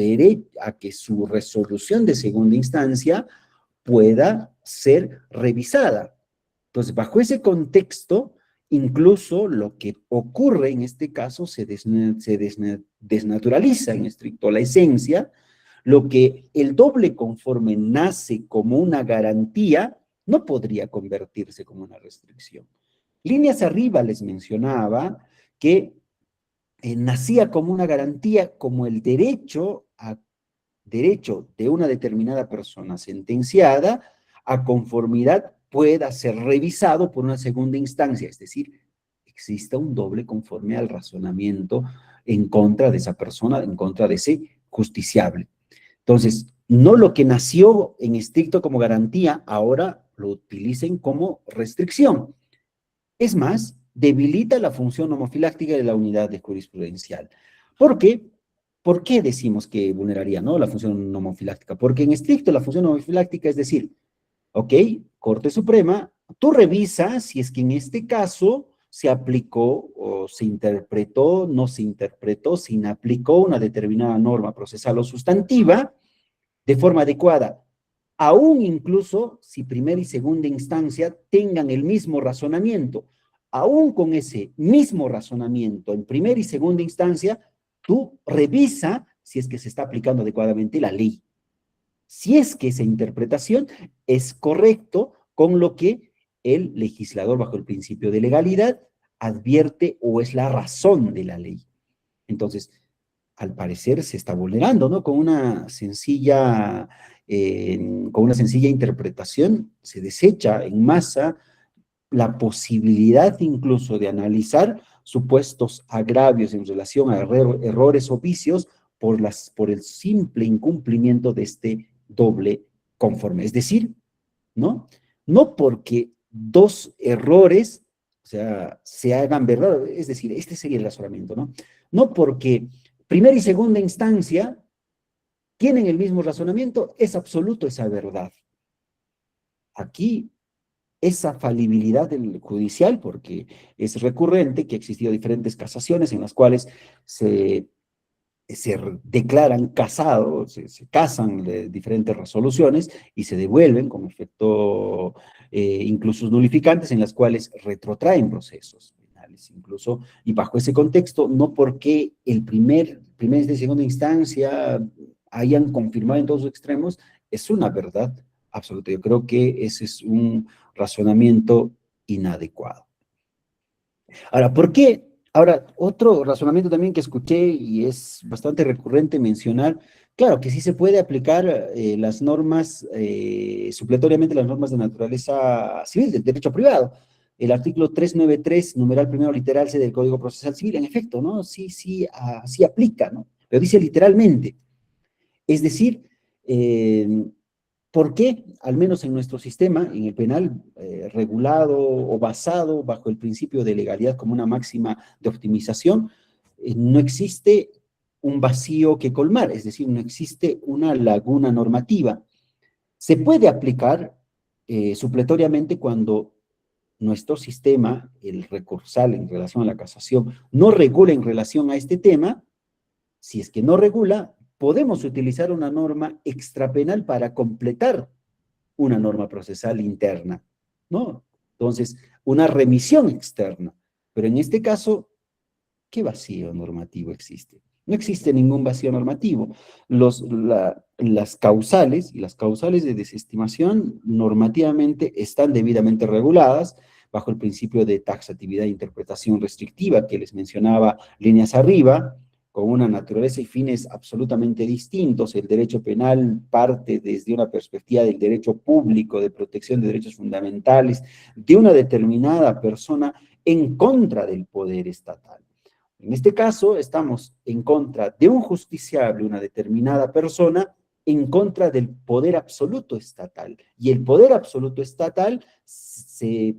resolución de segunda instancia pueda ser revisada. Entonces, bajo ese contexto, incluso lo que ocurre en este caso se desnaturaliza en estricto la esencia. Lo que el doble conforme nace como una garantía, no podría convertirse como una restricción. Líneas arriba les mencionaba que nacía como una garantía, como el derecho de una determinada persona sentenciada a conformidad pueda ser revisado por una segunda instancia, es decir, exista un doble conforme al razonamiento en contra de esa persona, en contra de ese justiciable. Entonces, no lo que nació en estricto como garantía, ahora lo utilicen como restricción. Es más, debilita la función homofiláctica de la unidad de jurisprudencial. ¿Por qué? ¿Por qué decimos que vulneraría, ¿no?, la función homofiláctica? Porque en estricto la función homofiláctica es decir, ok, Corte Suprema, tú revisas si es que en este caso se aplicó o se interpretó, no se interpretó, se inaplicó una determinada norma procesal o sustantiva de forma adecuada, aún incluso si primera y segunda instancia tengan el mismo razonamiento. Aún con ese mismo razonamiento en primera y segunda instancia, tú revisa si es que se está aplicando adecuadamente la ley. Si es que esa interpretación es correcto con lo que el legislador, bajo el principio de legalidad, advierte o es la razón de la ley. Entonces, al parecer se está vulnerando, ¿no? Con una sencilla interpretación se desecha en masa la posibilidad incluso de analizar supuestos agravios en relación a errores o vicios por el simple incumplimiento de este doble conforme. Es decir, ¿no? No porque dos errores, o sea, se hagan verdad, es decir, este sería el razonamiento, ¿no? No porque primera y segunda instancia tienen el mismo razonamiento, es absoluto esa verdad. Aquí, esa falibilidad del judicial, porque es recurrente que ha existido diferentes casaciones en las cuales se declaran casados, se casan de diferentes resoluciones y se devuelven con efecto incluso nulificantes en las cuales retrotraen procesos penales, incluso, y bajo ese contexto, no porque primera y segunda instancia hayan confirmado en todos los extremos, es una verdad absoluta. Yo creo que ese es un razonamiento inadecuado. Ahora, ¿por qué? Ahora, otro razonamiento también que escuché y es bastante recurrente mencionar, claro que sí se puede aplicar las normas, supletoriamente las normas de naturaleza civil, del derecho privado. El artículo 393, numeral primero literal C del Código Procesal Civil, en efecto, ¿no? Sí aplica, ¿no? Pero dice literalmente. Es decir, ¿por qué? Al menos en nuestro sistema, en el penal, regulado o basado bajo el principio de legalidad como una máxima de optimización, no existe un vacío que colmar, es decir, no existe una laguna normativa. Se puede aplicar supletoriamente cuando nuestro sistema, el recursal en relación a la casación, no regula en relación a este tema. Si es que no regula, podemos utilizar una norma extrapenal para completar una norma procesal interna, ¿no? Entonces, una remisión externa. Pero en este caso, ¿qué vacío normativo existe? No existe ningún vacío normativo. Las causales y las causales de desestimación normativamente están debidamente reguladas bajo el principio de taxatividad e interpretación restrictiva que les mencionaba líneas arriba, con una naturaleza y fines absolutamente distintos. El derecho penal parte desde una perspectiva del derecho público, de protección de derechos fundamentales de una determinada persona en contra del poder estatal. En este caso, estamos en contra de un justiciable, una determinada persona, en contra del poder absoluto estatal. Y el poder absoluto estatal se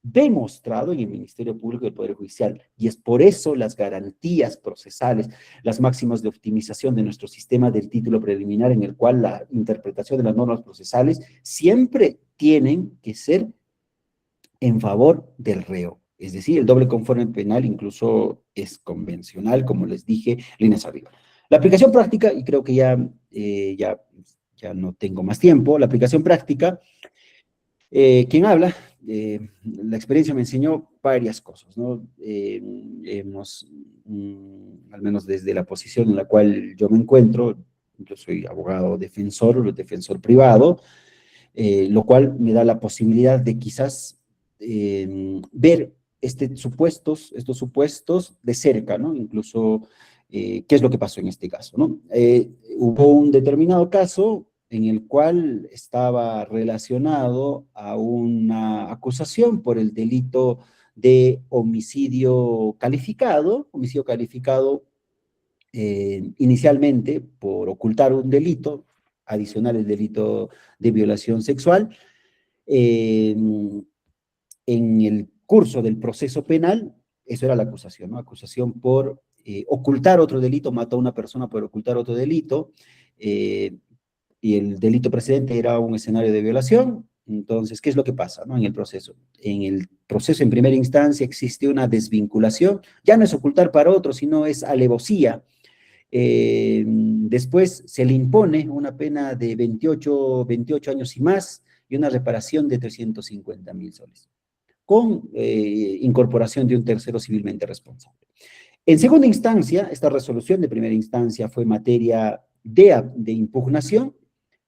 ve mostrado en el Ministerio Público del Poder Judicial. Y es por eso las garantías procesales, las máximas de optimización de nuestro sistema del título preliminar, en el cual la interpretación de las normas procesales siempre tienen que ser en favor del reo. Es decir, el doble conforme penal incluso es convencional, como les dije, líneas arriba. La aplicación práctica, y creo que ya no tengo más tiempo, la aplicación práctica, ¿quién habla? La experiencia me enseñó varias cosas, ¿no? Al menos desde la posición en la cual yo me encuentro, yo soy abogado defensor privado, lo cual me da la posibilidad de quizás ver estos supuestos de cerca, ¿no? Incluso, ¿qué es lo que pasó en este caso, no? Hubo un determinado caso en el cual estaba relacionado a una acusación por el delito de homicidio calificado inicialmente por ocultar un delito, adicional el delito de violación sexual. En el curso del proceso penal, eso era la acusación, ¿no? Acusación por ocultar otro delito, mató a una persona por ocultar otro delito, y el delito precedente era un escenario de violación. Entonces, ¿qué es lo que pasa, ¿no? En el proceso? En el proceso en primera instancia existe una desvinculación, ya no es ocultar para otro, sino es alevosía. Después se le impone una pena de 28 años y más y una reparación de 350.000 soles, con incorporación de un tercero civilmente responsable. En segunda instancia, esta resolución de primera instancia fue materia de impugnación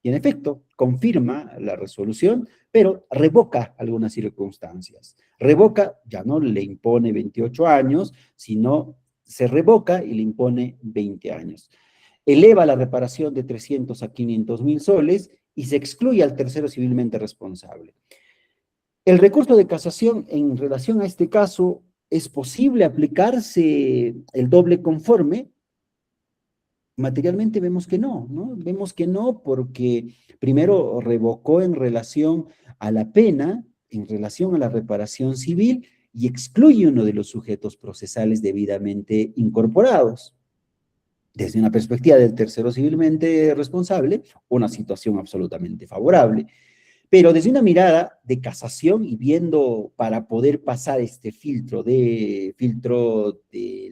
y en efecto confirma la resolución, pero revoca algunas circunstancias. Revoca, ya no le impone 28 años, sino se revoca y le impone 20 años. Eleva la reparación de 300 a 500.000 soles y se excluye al tercero civilmente responsable. El recurso de casación en relación a este caso, ¿es posible aplicarse el doble conforme? Materialmente vemos que no, ¿no? Vemos que no porque primero revocó en relación a la pena, en relación a la reparación civil y excluye uno de los sujetos procesales debidamente incorporados. Desde una perspectiva del tercero civilmente responsable, una situación absolutamente favorable. Pero desde una mirada de casación y viendo para poder pasar este filtro del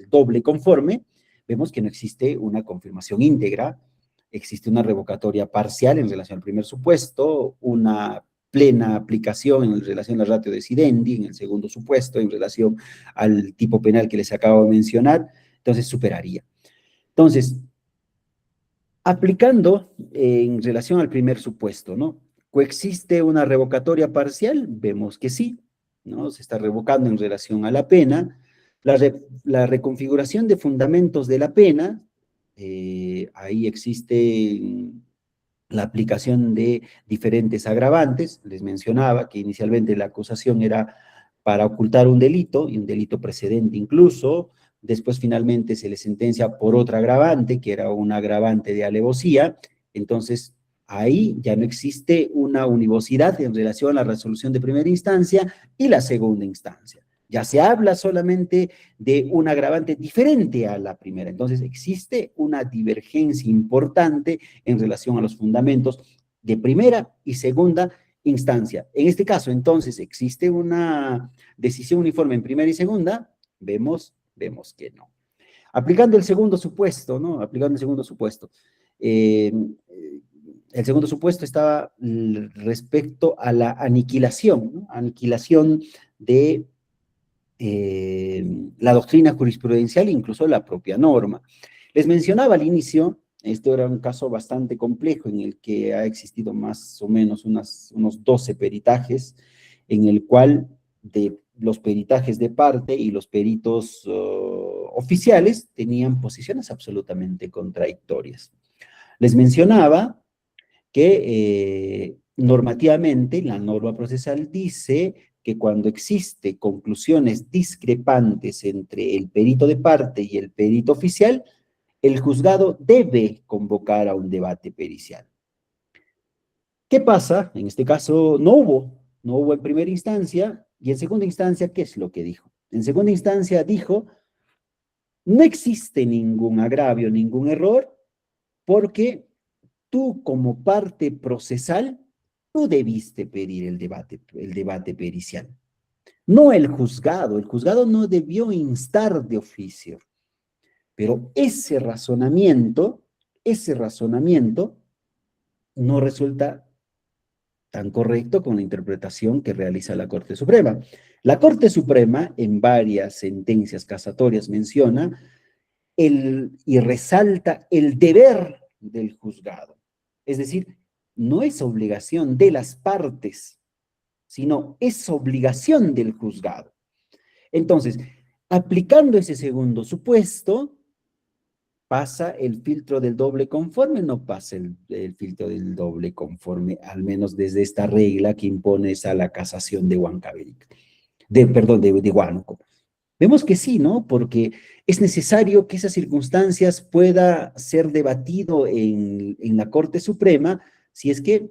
doble conforme, vemos que no existe una confirmación íntegra, existe una revocatoria parcial en relación al primer supuesto, una plena aplicación en relación al ratio decidendi, en el segundo supuesto, en relación al tipo penal que les acabo de mencionar, entonces superaría. Entonces, aplicando en relación al primer supuesto, ¿no? ¿Coexiste una revocatoria parcial? Vemos que sí, ¿no? Se está revocando en relación a la pena. La reconfiguración de fundamentos de la pena, ahí existe la aplicación de diferentes agravantes. Les mencionaba que inicialmente la acusación era para ocultar un delito, y un delito precedente incluso. Después finalmente se le sentencia por otra agravante, que era una agravante de alevosía. Entonces, ahí ya no existe una univocidad en relación a la resolución de primera instancia y la segunda instancia. Ya se habla solamente de un agravante diferente a la primera. Entonces, existe una divergencia importante en relación a los fundamentos de primera y segunda instancia. En este caso, entonces, ¿existe una decisión uniforme en primera y segunda? Vemos que no. Aplicando el segundo supuesto, ¿no? Aplicando el segundo supuesto. El segundo supuesto estaba respecto a la aniquilación, ¿no? Aniquilación de la doctrina jurisprudencial e incluso la propia norma. Les mencionaba al inicio, esto era un caso bastante complejo en el que ha existido más o menos unos 12 peritajes, en el cual de los peritajes de parte y los peritos oficiales tenían posiciones absolutamente contradictorias. Les mencionaba que normativamente la norma procesal dice que cuando existe conclusiones discrepantes entre el perito de parte y el perito oficial, el juzgado debe convocar a un debate pericial. ¿Qué pasa? En este caso no hubo en primera instancia, y en segunda instancia, ¿qué es lo que dijo? En segunda instancia dijo, no existe ningún agravio, ningún error, porque tú como parte procesal, tú debiste pedir el debate pericial. No el juzgado no debió instar de oficio. Pero ese razonamiento no resulta tan correcto con la interpretación que realiza la Corte Suprema. La Corte Suprema, en varias sentencias casatorias, menciona y resalta el deber del juzgado. Es decir, no es obligación de las partes, sino es obligación del juzgado. Entonces, aplicando ese segundo supuesto, ¿pasa el filtro del doble conforme? No pasa el filtro del doble conforme, al menos desde esta regla que impone a la casación de Huancavelic, de Huánuco. Vemos que sí, ¿no? Porque es necesario que esas circunstancias pueda ser debatido en la Corte Suprema si es que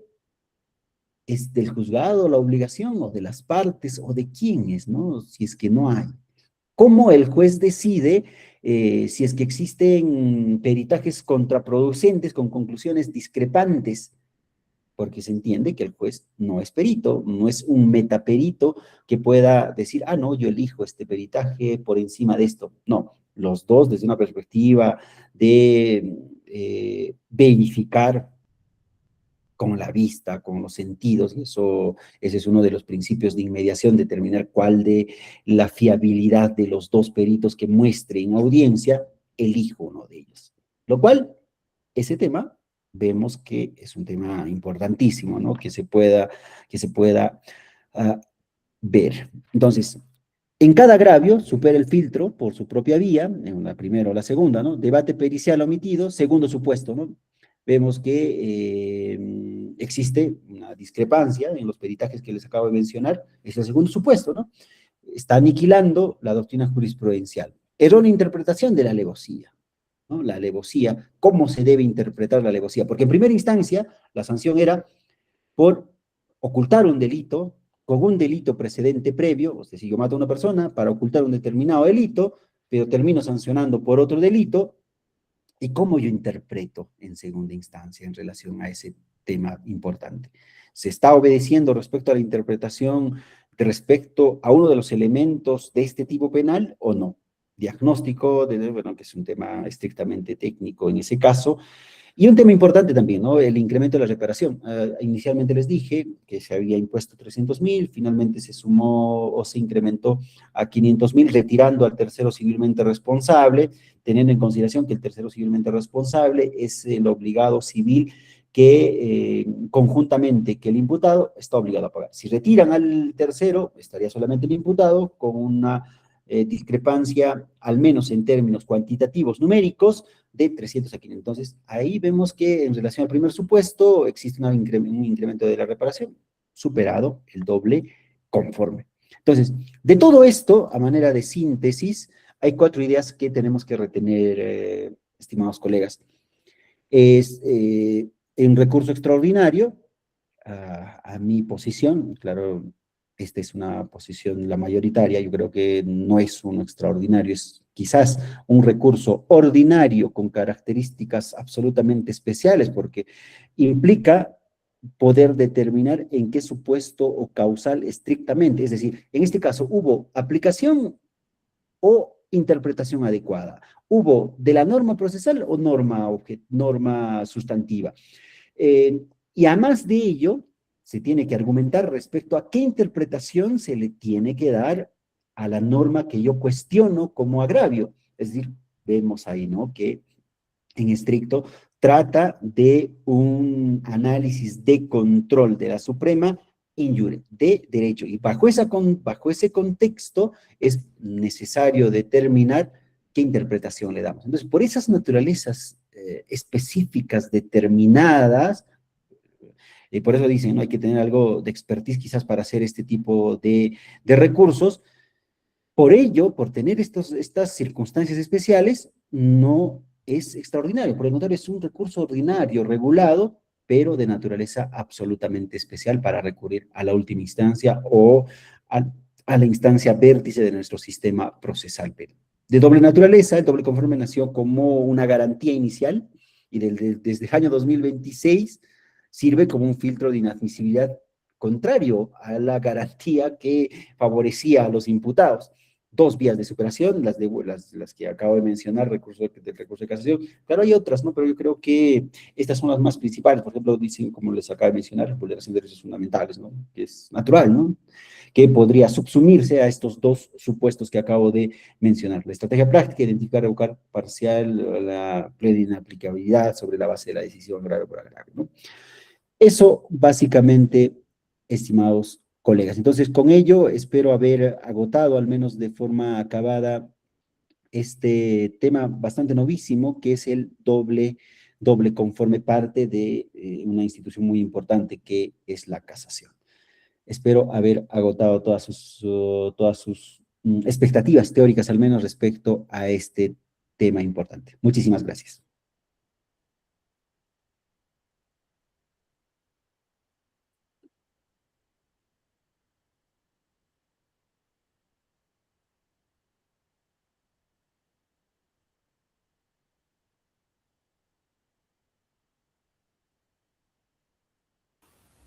es del juzgado la obligación o de las partes o de quiénes, ¿no? Si es que no hay. ¿Cómo el juez decide si es que existen peritajes contraproducentes con conclusiones discrepantes? Porque se entiende que el juez no es perito, no es un metaperito que pueda decir, ah, no, yo elijo este peritaje por encima de esto. No, los dos desde una perspectiva de verificar con la vista, con los sentidos, y eso, ese es uno de los principios de inmediación, determinar cuál de la fiabilidad de los dos peritos que muestre en audiencia, elijo uno de ellos. Lo cual, ese tema, vemos que es un tema importantísimo, ¿no? Que se pueda ver. Entonces, en cada agravio supera el filtro por su propia vía, en la primera o la segunda, ¿no? Debate pericial omitido, segundo supuesto, ¿no? Vemos que existe una discrepancia en los peritajes que les acabo de mencionar, es el segundo supuesto, ¿no? Está aniquilando la doctrina jurisprudencial. Errónea interpretación de la alevosía, ¿no? La alevosía, ¿cómo se debe interpretar la alevosía? Porque en primera instancia la sanción era por ocultar un delito con un delito precedente previo, o sea, si yo mato a una persona para ocultar un determinado delito, pero termino sancionando por otro delito, ¿y cómo yo interpreto en segunda instancia en relación a ese tema importante? ¿Se está obedeciendo respecto a la interpretación respecto a uno de los elementos de este tipo penal o no? Diagnóstico, bueno, que es un tema estrictamente técnico en ese caso, y un tema importante también, ¿no? El incremento de la reparación. Inicialmente les dije que se había impuesto 300.000, finalmente se sumó o se incrementó a 500.000, retirando al tercero civilmente responsable, teniendo en consideración que el tercero civilmente responsable es el obligado civil que conjuntamente que el imputado está obligado a pagar. Si retiran al tercero, estaría solamente el imputado con una discrepancia, al menos en términos cuantitativos numéricos, de 300 a 500. Entonces, ahí vemos que en relación al primer supuesto existe un incremento de la reparación superado el doble conforme. Entonces, de todo esto, a manera de síntesis, hay 4 ideas que tenemos que retener, estimados colegas. Es un recurso extraordinario, a mi posición, claro, esta es una posición la mayoritaria, yo creo que no es uno extraordinario, es quizás un recurso ordinario con características absolutamente especiales, porque implica poder determinar en qué supuesto o causal estrictamente, es decir, en este caso hubo aplicación o interpretación adecuada, hubo de la norma procesal o norma sustantiva. Y además de ello, se tiene que argumentar respecto a qué interpretación se le tiene que dar a la norma que yo cuestiono como agravio. Es decir, vemos ahí, ¿no? Que en estricto trata de un análisis de control de la Suprema injure de derecho. Y bajo ese contexto es necesario determinar qué interpretación le damos. Entonces, por esas naturalezas específicas determinadas, y por eso dicen, ¿no? Hay que tener algo de expertise quizás para hacer este tipo de recursos. Por ello, por tener estas circunstancias especiales, no es extraordinario. Por el contrario, es un recurso ordinario, regulado, pero de naturaleza absolutamente especial para recurrir a la última instancia o a la instancia vértice de nuestro sistema procesal penal. De doble naturaleza, el doble conforme nació como una garantía inicial y desde el año 2026 sirve como un filtro de inadmisibilidad contrario a la garantía que favorecía a los imputados. 2 vías de superación, las que acabo de mencionar, del recurso de casación. Claro, hay otras, ¿no? Pero yo creo que estas son las más principales. Por ejemplo, dicen, como les acabo de mencionar, vulneración de derechos fundamentales, ¿no? Que es natural, ¿no? Que podría subsumirse a estos 2 supuestos que acabo de mencionar. La estrategia práctica, identificar, revocar parcial la plena inaplicabilidad sobre la base de la decisión grave por agravio, ¿no? Eso básicamente, estimados colegas. Entonces, con ello espero haber agotado, al menos de forma acabada, este tema bastante novísimo, que es el doble conforme parte de una institución muy importante que es la casación. Espero haber agotado todas sus expectativas teóricas al menos respecto a este tema importante. Muchísimas gracias.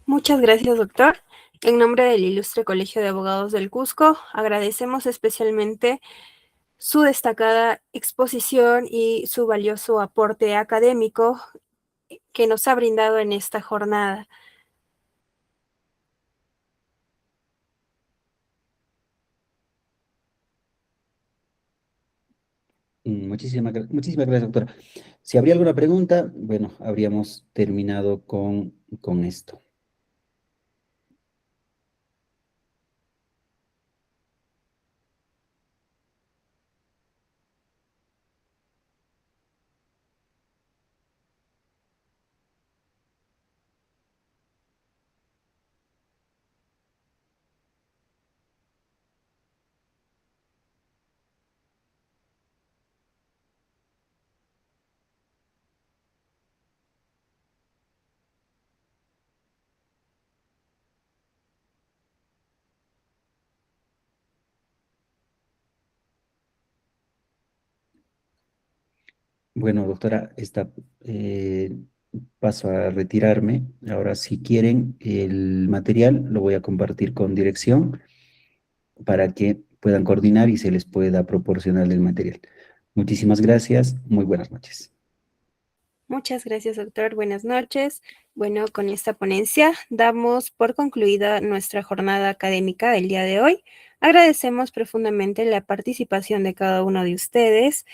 Muchas gracias, doctor. En nombre del Ilustre Colegio de Abogados del Cusco, agradecemos especialmente su destacada exposición y su valioso aporte académico que nos ha brindado en esta jornada. Muchísimas gracias, doctora. Si habría alguna pregunta, bueno, habríamos terminado con esto. Bueno, doctora, paso a retirarme. Ahora, si quieren, el material lo voy a compartir con dirección para que puedan coordinar y se les pueda proporcionar el material. Muchísimas gracias. Muy buenas noches. Muchas gracias, doctor. Buenas noches. Bueno, con esta ponencia damos por concluida nuestra jornada académica del día de hoy. Agradecemos profundamente la participación de cada uno de ustedes.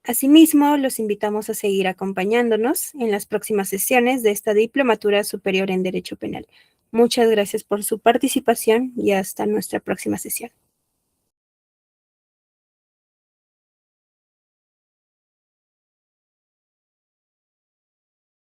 Asimismo, los invitamos a seguir acompañándonos en las próximas sesiones de esta Diplomatura Superior en Derecho Penal. Muchas gracias por su participación y hasta nuestra próxima sesión.